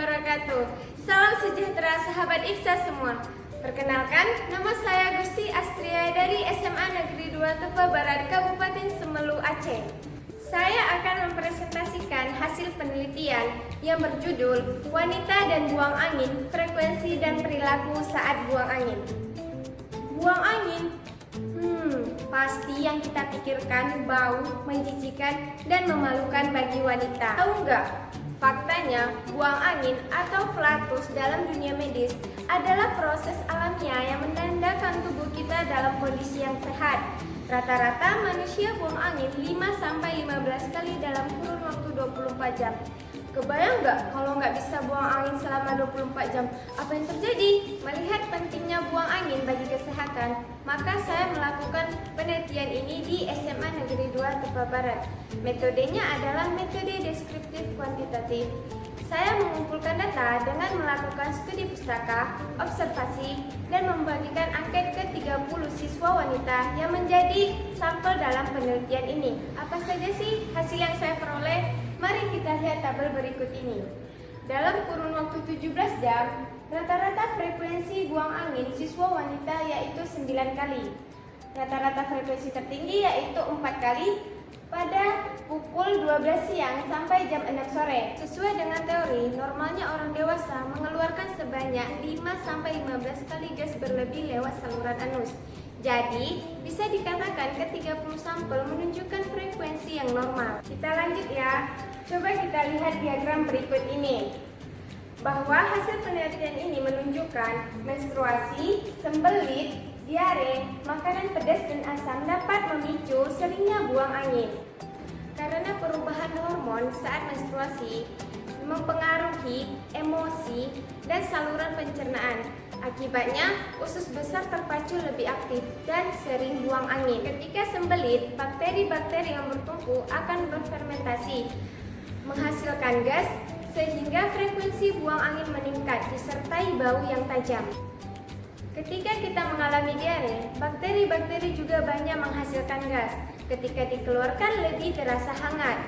wabarakatuh. Salam sejahtera sahabat IFSA semua. Perkenalkan, nama saya Gusti Astria dari SMA Negeri 2 Tuba Barat, Kabupaten Semelu, Aceh. Saya akan mempresentasikan hasil penelitian yang berjudul Wanita dan Buang Angin, Frekuensi dan Perilaku Saat Buang Angin. Buang angin? Pasti yang kita pikirkan bau, menjijikan, dan memalukan bagi wanita. Tahu nggak? Faktanya, buang angin atau flatus dalam dunia medis adalah proses alamiah yang menandakan tubuh kita dalam kondisi yang sehat. Rata-rata manusia buang angin 5-15 kali dalam kurun waktu 24 jam. Kebayang nggak kalau nggak bisa buang angin selama 24 jam? Apa yang terjadi? Melihat pentingnya buang angin bagi kesehatan, maka saya melakukan penelitian ini di SMA Negeri 2 Tuba Barat. Metodenya adalah metode deskriptif kuantitatif. Saya mengumpulkan data dengan melakukan studi pustaka, observasi, dan membagikan angket ke 30 siswa wanita yang menjadi sampel dalam penelitian ini. Apa saja sih hasil yang saya peroleh? Mari kita lihat tabel berikut ini. Dalam kurun waktu 17 jam, rata-rata frekuensi buang angin siswa wanita yaitu 9 kali. Rata-rata frekuensi tertinggi yaitu 4 kali pada pukul 12 siang sampai jam 6 sore. Sesuai dengan teori, normalnya orang dewasa mengeluarkan sebanyak 5-15 kali gas berlebih lewat saluran anus. Jadi, bisa dikatakan ke-30 sampel menunjukkan frekuensi yang normal. Kita lanjut ya. Coba kita lihat diagram berikut ini. Bahwa hasil penelitian ini menunjukkan menstruasi, sembelit, diare, makanan pedas dan asam dapat memicu seringnya buang angin. Karena perubahan hormon saat menstruasi mempengaruhi emosi dan saluran pencernaan. Akibatnya, usus besar terpacu lebih aktif dan sering buang angin. Ketika sembelit, bakteri-bakteri yang bertumpu akan berfermentasi, menghasilkan gas, sehingga frekuensi buang angin meningkat disertai bau yang tajam. Ketika kita mengalami diare, bakteri-bakteri juga banyak menghasilkan gas. Ketika dikeluarkan lebih terasa hangat.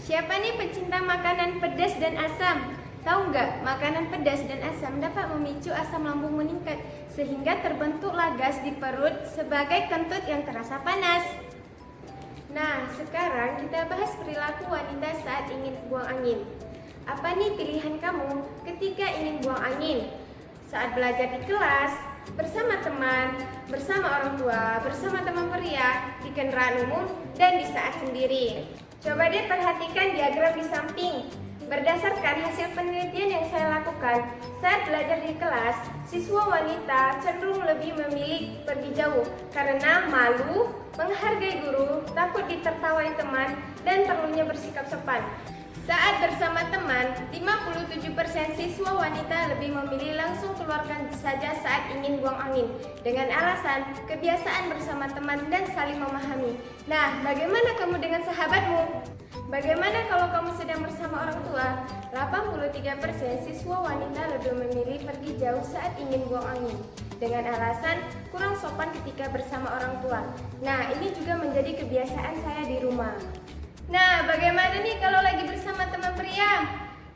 Siapa nih pecinta makanan pedas dan asam? Tahu nggak, makanan pedas dan asam dapat memicu asam lambung meningkat sehingga terbentuklah gas di perut sebagai kentut yang terasa panas. Nah, sekarang kita bahas perilaku wanita saat ingin buang angin. Apa nih pilihan kamu ketika ingin buang angin? Saat belajar di kelas, bersama teman, bersama orang tua, bersama teman pria, di kendaraan umum, dan di saat sendiri. Coba deh perhatikan diagram di samping. Berdasarkan hasil penelitian yang saya lakukan, saat belajar di kelas, siswa wanita cenderung lebih memilih pergi jauh karena malu, menghargai guru, takut ditertawai teman, dan perlunya bersikap sopan. Saat bersama teman, 57% siswa wanita lebih memilih langsung keluarkan saja saat ingin buang angin dengan alasan kebiasaan bersama teman dan saling memahami. Nah, bagaimana kamu dengan sahabatmu? Bagaimana kalau kamu sedang bersama orang tua? 83% siswa wanita lebih memilih pergi jauh saat ingin buang angin dengan alasan kurang sopan ketika bersama orang tua. Nah, ini juga menjadi kebiasaan saya di rumah. Nah, bagaimana nih kalau lagi bersama teman pria?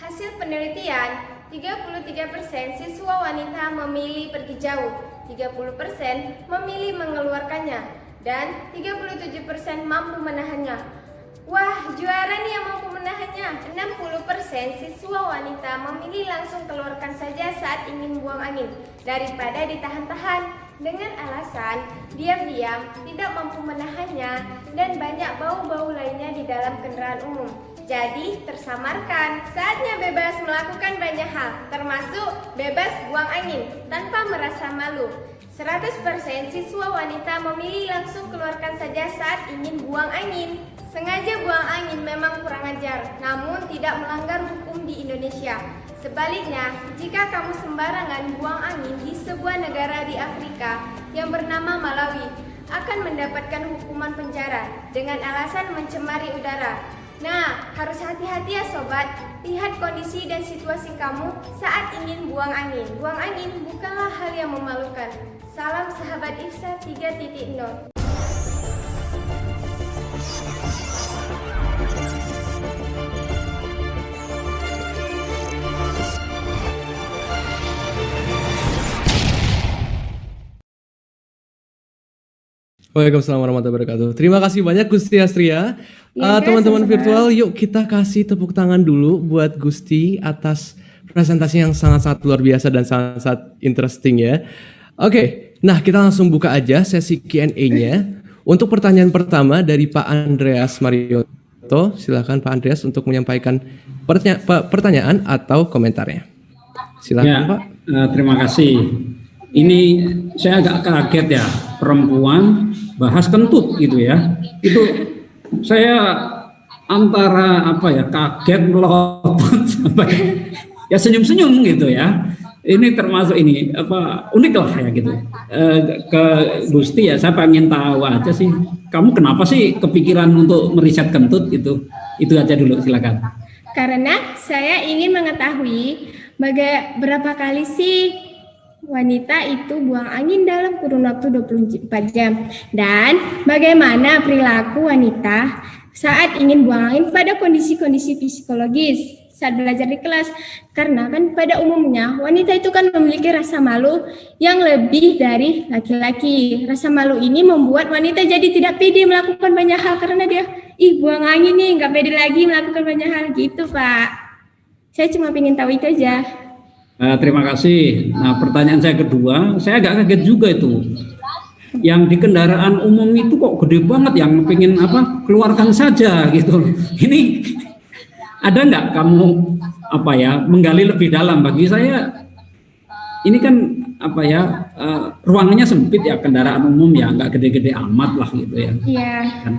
Hasil penelitian, 33% siswa wanita memilih pergi jauh, 30% memilih mengeluarkannya, dan 37% mampu menahannya. Wah, juara nih yang mampu menahannya. 60% siswa wanita memilih langsung keluarkan saja saat ingin buang angin daripada ditahan-tahan dengan alasan diam-diam tidak mampu menahannya dan banyak bau-bau lainnya di dalam kendaraan umum. Jadi tersamarkan. Saatnya bebas melakukan banyak hal, termasuk bebas buang angin tanpa merasa malu. 100% siswa wanita memilih langsung keluarkan saja saat ingin buang angin. Sengaja buang angin memang kurang ajar, namun tidak melanggar hukum di Indonesia. Sebaliknya, jika kamu sembarangan buang angin di sebuah negara di Afrika yang bernama Malawi, akan mendapatkan hukuman penjara dengan alasan mencemari udara. Nah, harus hati-hati ya sobat. Lihat kondisi dan situasi kamu saat ingin buang angin. Buang angin bukanlah hal yang memalukan. Salam sahabat IFSA 3.0. Waalaikumsalam warahmatullahi wabarakatuh. Terima kasih banyak Gusti Astria. Ya, Kak, Teman-teman sama-sama. virtual, yuk kita kasih tepuk tangan dulu buat Gusti atas presentasi yang sangat-sangat luar biasa dan sangat-sangat interesting ya. Oke, nah kita langsung buka aja sesi Q&A-nya. Untuk pertanyaan pertama dari Pak Andreas Marioto, silakan Pak Andreas untuk menyampaikan pertanyaan atau komentarnya. Silakan Ya, Pak. terima kasih. Ini saya agak kaget ya, perempuan bahas kentut gitu ya. Itu saya antara kaget, melotot sampai ya senyum-senyum gitu ya. Ini termasuk unik lah ya gitu. Ke Gusti ya, saya pengen tahu aja sih, kamu kenapa sih kepikiran untuk meriset kentut itu? Itu aja dulu, silakan. Karena saya ingin mengetahui berapa kali sih wanita itu buang angin dalam kurun waktu 24 jam dan bagaimana perilaku wanita saat ingin buang angin pada kondisi-kondisi psikologis saat belajar di kelas. Karena kan pada umumnya wanita itu kan memiliki rasa malu yang lebih dari laki-laki. Rasa malu ini membuat wanita jadi tidak pede melakukan banyak hal karena dia buang angin nih, nggak pede lagi melakukan banyak hal gitu Pak. Saya cuma ingin tahu itu aja. Terima kasih. Nah, pertanyaan saya kedua, saya agak kaget juga itu. Yang di kendaraan umum itu kok gede banget, yang pengen keluarkan saja gitu. Ini ada nggak kamu menggali lebih dalam? Bagi saya ini kan ruangannya sempit ya, kendaraan umum ya, nggak gede-gede amat lah gitu ya. Iya. Dan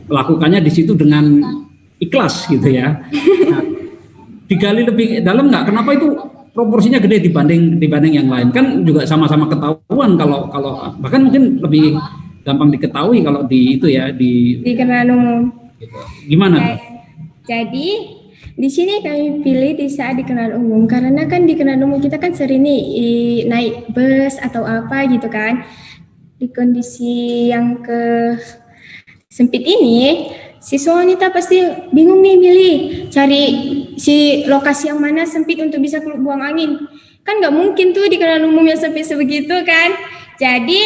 melakukannya di situ dengan ikhlas gitu ya. Nah, digali lebih dalam nggak? Kenapa itu proporsinya gede dibanding yang lain? Kan juga sama-sama ketahuan kalau bahkan mungkin lebih gampang diketahui kalau di kendaraan umum. Gitu. Gimana? Jadi di sini kami pilih di saat di kendaraan umum karena kan di kendaraan umum kita kan sering nih naik bus atau apa gitu kan. Di kondisi yang sempit ini, siswa wanita pasti bingung nih milih cari si lokasi yang mana sempit untuk bisa buang angin. Kan nggak mungkin tuh di kendaraan umum yang sempit sebegitu kan. Jadi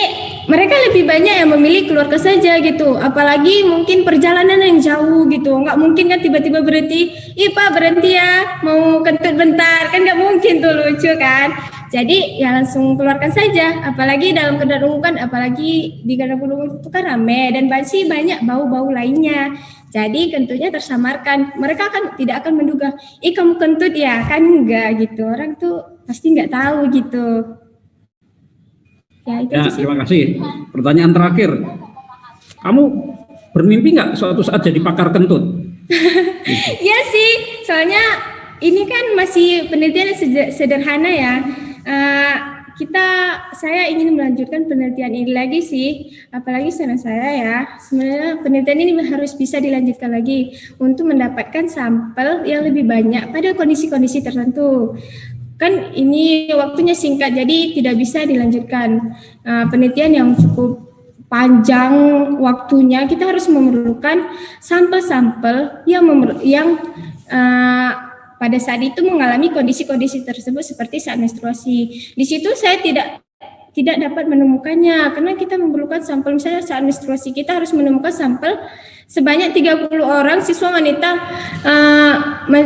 mereka lebih banyak yang memilih keluarga saja gitu. Apalagi mungkin perjalanan yang jauh gitu. Nggak mungkin kan tiba-tiba berhenti. Pak berhenti ya, mau kentut bentar. Kan nggak mungkin tuh, lucu kan. Jadi ya langsung keluarkan saja. Apalagi dalam kendaraan umum kan, apalagi di kendaraan umum itu kan rame dan masih banyak bau-bau lainnya. Jadi kentutnya tersamarkan. Mereka kan tidak akan menduga, kamu kentut ya, kan enggak gitu. Orang tuh pasti nggak tahu gitu. Ya, terima kasih. Pertanyaan terakhir, kamu bermimpi nggak suatu saat jadi pakar kentut? Iya sih, soalnya ini kan masih penelitian sederhana ya. Saya ingin melanjutkan penelitian ini lagi sih, apalagi saran saya ya, sebenarnya penelitian ini harus bisa dilanjutkan lagi untuk mendapatkan sampel yang lebih banyak pada kondisi-kondisi tertentu. Kan ini waktunya singkat, jadi tidak bisa dilanjutkan. Penelitian yang cukup panjang waktunya, kita harus memerlukan sampel-sampel yang pada saat itu mengalami kondisi-kondisi tersebut seperti saat menstruasi. Di situ saya tidak dapat menemukannya karena kita memerlukan sampel, misalnya saat menstruasi kita harus menemukan sampel sebanyak 30 orang siswa wanita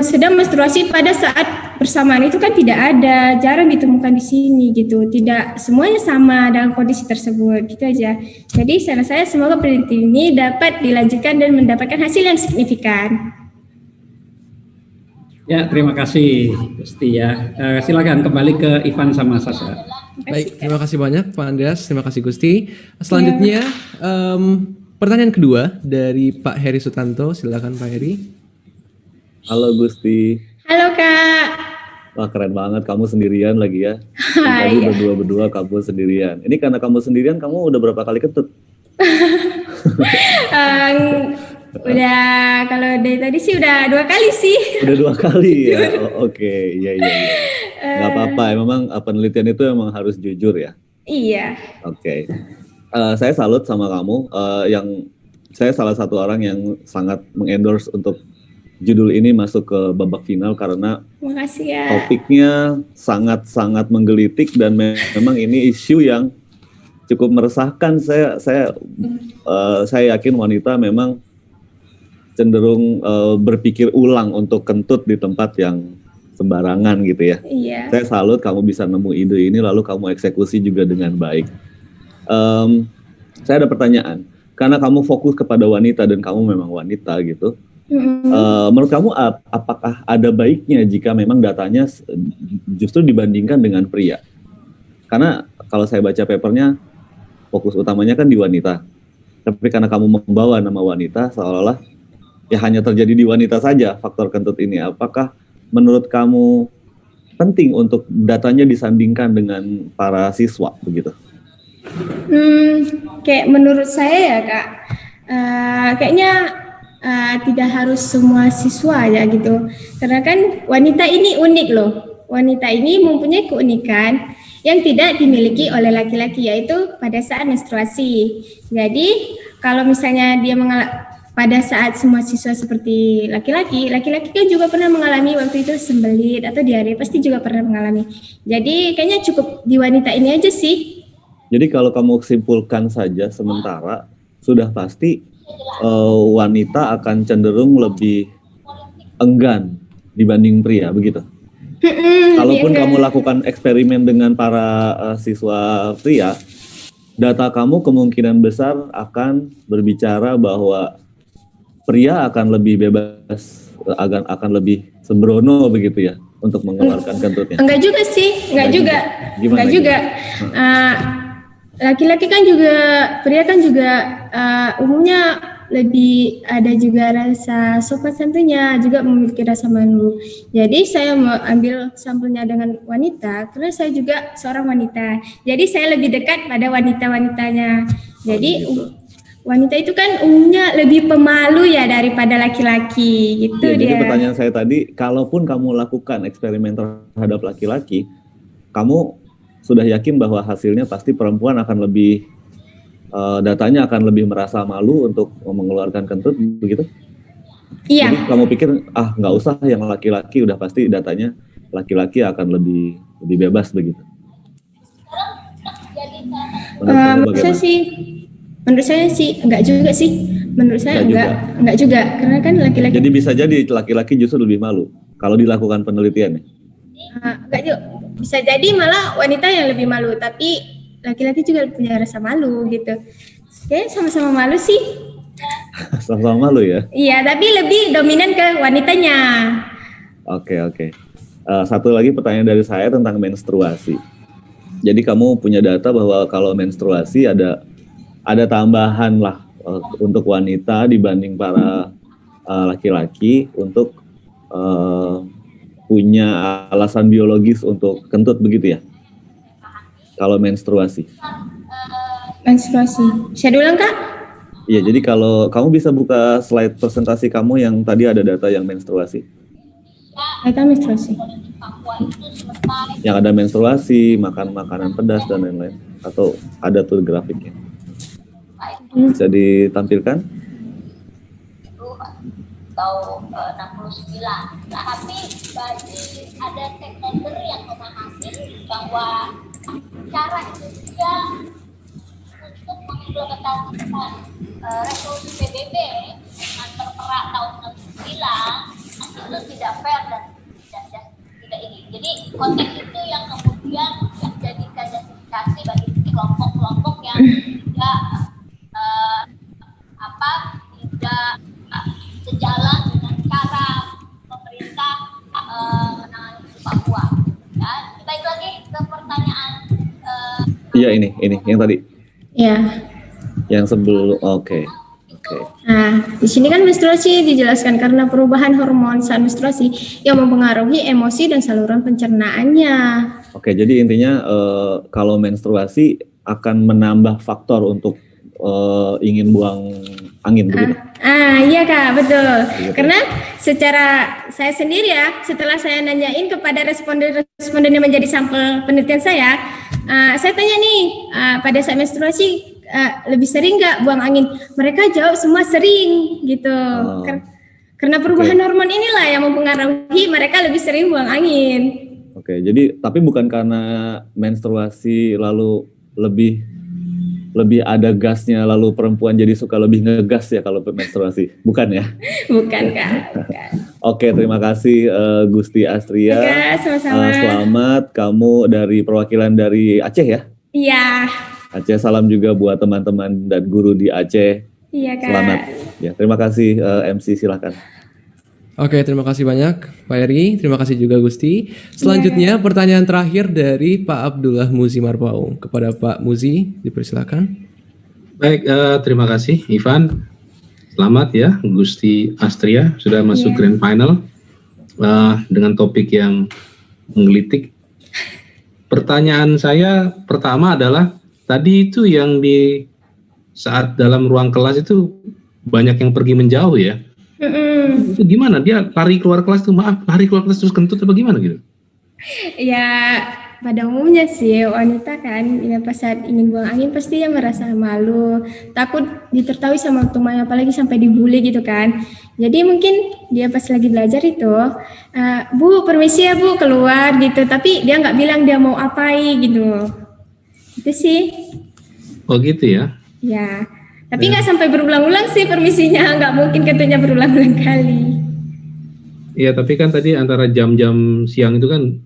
sedang menstruasi pada saat bersamaan. Itu kan tidak ada, jarang ditemukan di sini gitu. Tidak semuanya sama dalam kondisi tersebut, gitu aja. Jadi saran saya semoga penelitian ini dapat dilanjutkan dan mendapatkan hasil yang signifikan. Ya, terima kasih Gusti ya. Silakan kembali ke Ivan sama Sasha. Baik, terima kasih banyak Pak Andreas, terima kasih Gusti. Selanjutnya pertanyaan kedua dari Pak Heri Sutanto, silakan Pak Heri. Halo Gusti. Halo Kak. Wah keren banget, kamu sendirian lagi ya. Tadi berdua-berdua kamu sendirian. Ini karena kamu sendirian, kamu udah berapa kali kentut? Udah, kalau dari tadi sih udah 2 kali sih. Udah 2 kali ya. Oke, iya. Gak apa-apa, memang penelitian itu memang harus jujur ya. Iya. Oke. Saya salut sama kamu. Saya salah satu orang yang sangat mengendorse untuk judul ini masuk ke babak final karena makasih ya. Topiknya sangat-sangat menggelitik dan memang ini isu yang cukup meresahkan. Saya yakin wanita memang cenderung berpikir ulang untuk kentut di tempat yang sembarangan gitu ya. Iya. Saya salut kamu bisa nemu ide ini lalu kamu eksekusi juga dengan baik. Saya ada pertanyaan, karena kamu fokus kepada wanita dan kamu memang wanita gitu. Menurut kamu apakah ada baiknya jika memang datanya justru dibandingkan dengan pria? Karena kalau saya baca papernya fokus utamanya kan di wanita. Tapi karena kamu membawa nama wanita seolah-olah ya hanya terjadi di wanita saja faktor kentut ini. Apakah menurut kamu penting untuk datanya disandingkan dengan para siswa begitu? Kayak menurut saya ya Kak, kayaknya tidak harus semua siswa ya gitu. Karena kan wanita ini unik loh. Wanita ini mempunyai keunikan yang tidak dimiliki oleh laki-laki, yaitu pada saat menstruasi. Jadi kalau misalnya dia pada saat semua siswa seperti laki-laki kan juga pernah mengalami waktu itu sembelit atau diare, pasti juga pernah mengalami. Jadi kayaknya cukup di wanita ini aja sih. Jadi kalau kamu simpulkan saja sementara, sudah pasti wanita akan cenderung lebih enggan dibanding pria, begitu? Kalaupun kamu lakukan eksperimen dengan para siswa pria, data kamu kemungkinan besar akan berbicara bahwa pria akan lebih bebas, akan lebih sembrono begitu ya, untuk mengeluarkan kentutnya. Enggak juga sih, enggak juga. Enggak juga. Laki-laki kan juga, pria kan juga umumnya lebih ada juga rasa sopan santunnya, juga memiliki rasa malu. Jadi saya mau ambil sampelnya dengan wanita karena saya juga seorang wanita. Jadi saya lebih dekat pada wanita-wanitanya. Jadi wanita itu kan umumnya lebih pemalu ya daripada laki-laki gitu ya, dia. Jadi pertanyaan saya tadi, kalaupun kamu lakukan eksperimen terhadap laki-laki, kamu sudah yakin bahwa hasilnya pasti perempuan akan lebih datanya akan lebih merasa malu untuk mengeluarkan kentut, begitu? Iya. Jadi kamu pikir nggak usah yang laki-laki, udah pasti datanya laki-laki akan lebih bebas begitu? Menurut saya sih enggak juga sih. Menurut saya enggak juga karena kan laki-laki. Jadi bisa jadi laki-laki justru lebih malu kalau dilakukan penelitiannya. Enggak juga. Bisa jadi malah wanita yang lebih malu, tapi laki-laki juga punya rasa malu gitu. Kayaknya sama-sama malu sih. Sama-sama malu ya? Iya, tapi lebih dominan ke wanitanya. Oke. Satu lagi pertanyaan dari saya tentang menstruasi. Jadi kamu punya data bahwa kalau menstruasi ada tambahan lah untuk wanita dibanding para laki-laki untuk punya alasan biologis untuk kentut begitu ya? Kalau menstruasi. Bisa diulang Kak? Iya, jadi kalau kamu bisa buka slide presentasi kamu yang tadi ada data yang menstruasi. Data menstruasi. Yang ada menstruasi, makan makanan pedas dan lain-lain. Atau ada tuh grafiknya. Bisa ditampilkan? Atau 69. Tapi bagi ada stakeholder yang memahami bahwa cara Indonesia untuk mengimplementasikan resolusi PBB yang tertera tahun 69 itu tidak fair dan tidak ini. Jadi konteks itu yang kemudian dijadikan justifikasi bagi kelompok-kelompok yang tidak tidak sejalan dengan cara pemerintah menangani Papua. Ya, baik lagi ke pertanyaan. Iya ini yang tadi. Iya. Yang sebelum oke. Nah, di sini kan menstruasi dijelaskan karena perubahan hormon saat menstruasi yang mempengaruhi emosi dan saluran pencernaannya. Oke, jadi intinya kalau menstruasi akan menambah faktor untuk ingin buang angin begitu. Iya Kak, betul. Begitu. Karena secara saya sendiri ya, setelah saya nanyain kepada responden yang menjadi sampel penelitian saya tanya nih pada saat menstruasi lebih sering nggak buang angin? Mereka jawab semua sering gitu. Karena perubahan hormon inilah yang mempengaruhi mereka lebih sering buang angin. Oke, jadi tapi bukan karena menstruasi lalu lebih lebih ada gasnya, lalu perempuan jadi suka lebih ngegas ya kalau menstruasi, bukan ya? Bukan Kak. Bukan. Oke, terima kasih Gusti Astria. Oke, sama-sama. Selamat, kamu dari perwakilan dari Aceh ya? Iya. Aceh, salam juga buat teman-teman dan guru di Aceh. Iya Kak. Selamat. Ya, terima kasih MC, silakan. Oke, terima kasih banyak Pak Eri, terima kasih juga Gusti. Selanjutnya pertanyaan terakhir dari Pak Abdullah Muzi Marpaung. Kepada Pak Muzi, dipersilakan. Baik, terima kasih Ivan. Selamat ya Gusti Astria sudah masuk grand final dengan topik yang menggelitik. Pertanyaan saya pertama adalah tadi itu yang di saat dalam ruang kelas itu banyak yang pergi menjauh ya. Itu gimana? Dia lari keluar kelas tuh, lari keluar kelas terus kentut apa gimana gitu? Ya pada umumnya sih wanita kan ya pas saat ingin buang angin pasti dia merasa malu, takut ditertaui sama temannya, apalagi sampai dibully gitu kan. Jadi mungkin dia pas lagi belajar itu, Bu permisi ya Bu keluar gitu, tapi dia nggak bilang dia mau apain gitu. Itu sih. Oh gitu ya? Ya. Tapi nggak sampai berulang-ulang sih permisinya, nggak mungkin kentutnya berulang-ulang kali. Iya, tapi kan tadi antara jam-jam siang itu kan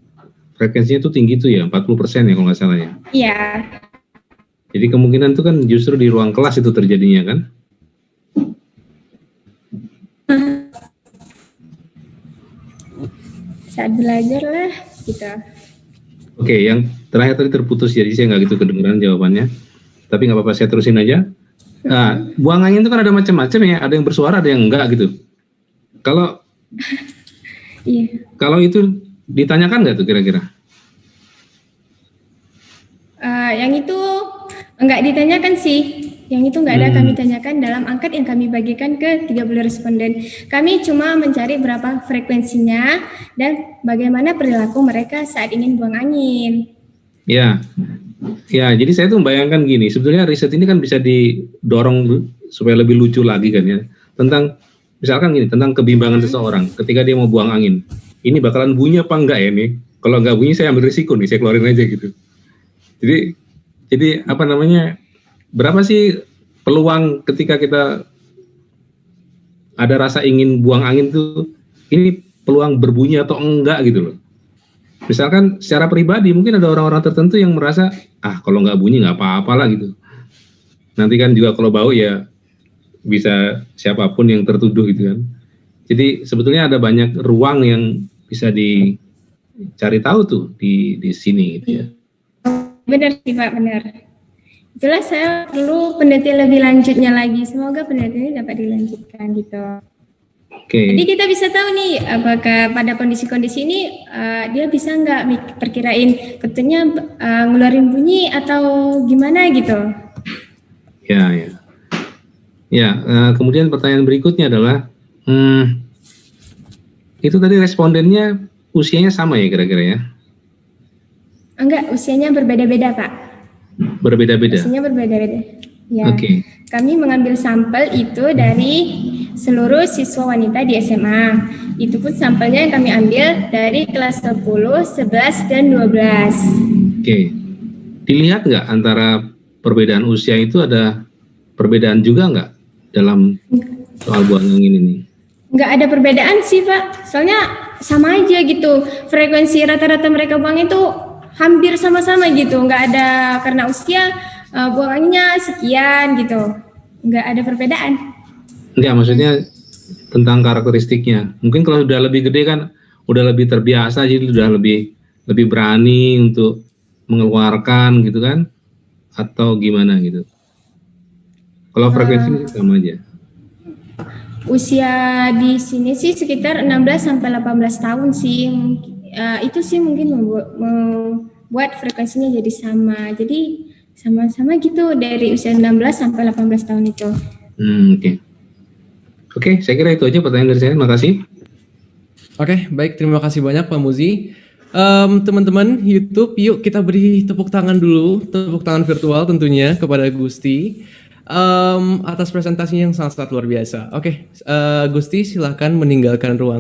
frekuensinya tuh tinggi tuh ya, 40% ya kalau nggak salah ya. Iya. Jadi kemungkinan itu kan justru di ruang kelas itu terjadinya kan? Saat belajar lah gitu. Oke, yang terakhir tadi terputus jadi saya nggak gitu kedengeran jawabannya. Tapi nggak apa-apa, saya terusin aja. Nah, buang angin itu kan ada macam-macam ya, ada yang bersuara, ada yang enggak gitu. Kalau kalau itu ditanyakan nggak tuh kira-kira? Yang itu enggak ditanyakan sih. Yang itu enggak ada kami tanyakan dalam angket yang kami bagikan ke 30 responden. Kami cuma mencari berapa frekuensinya dan bagaimana perilaku mereka saat ingin buang angin. Ya, jadi saya tuh membayangkan gini, sebetulnya riset ini kan bisa didorong supaya lebih lucu lagi kan ya. Tentang, misalkan gini, tentang kebimbangan seseorang ketika dia mau buang angin. Ini bakalan bunyi apa enggak ya nih? Kalau enggak bunyi saya ambil risiko nih, saya keluarin aja gitu. Jadi apa namanya, berapa sih peluang ketika kita ada rasa ingin buang angin tuh, ini peluang berbunyi atau enggak gitu loh. Misalkan secara pribadi mungkin ada orang-orang tertentu yang merasa kalau nggak bunyi nggak apa-apa lah gitu. Nanti kan juga kalau bau ya bisa siapapun yang tertuduh gitu kan. Jadi sebetulnya ada banyak ruang yang bisa dicari tahu tuh di sini gitu ya. Benar sih Pak, benar. Itulah saya perlu penelitian lebih lanjutnya lagi. Semoga penelitian ini dapat dilanjutkan gitu. Jadi kita bisa tahu nih apakah pada kondisi-kondisi ini dia bisa nggak perkirain kentutnya ngeluarin bunyi atau gimana gitu. Ya, kemudian pertanyaan berikutnya adalah itu tadi respondennya usianya sama ya kira-kira ya? Enggak, usianya berbeda-beda Pak. Berbeda-beda? Usianya berbeda-beda. Ya. Oke. Kami mengambil sampel itu dari seluruh siswa wanita di SMA. Itu pun sampelnya yang kami ambil dari kelas 10, 11, dan 12. Oke. Dilihat nggak antara perbedaan usia itu ada perbedaan juga nggak dalam soal buang angin ini? Nggak ada perbedaan sih Pak. Soalnya sama aja gitu. Frekuensi rata-rata mereka buang itu hampir sama-sama gitu. Nggak ada karena usia buang anginnya sekian gitu. Nggak ada perbedaan. Enggak, maksudnya tentang karakteristiknya. Mungkin kalau sudah lebih gede kan udah lebih terbiasa, jadi udah lebih berani untuk mengeluarkan gitu kan, atau gimana gitu. Kalau frekuensi sama aja. Usia di sini sih sekitar 16 sampai 18 tahun sih. Itu sih mungkin membuat frekuensinya jadi sama. Jadi sama-sama gitu dari usia 16 sampai 18 tahun itu. Oke, saya kira itu aja pertanyaan dari saya. Terima kasih. Oke, baik, terima kasih banyak Pak Muzi. Teman-teman YouTube, yuk kita beri tepuk tangan dulu, tepuk tangan virtual tentunya kepada Gusti atas presentasinya yang sangat luar biasa. Oke, Gusti silahkan meninggalkan ruang.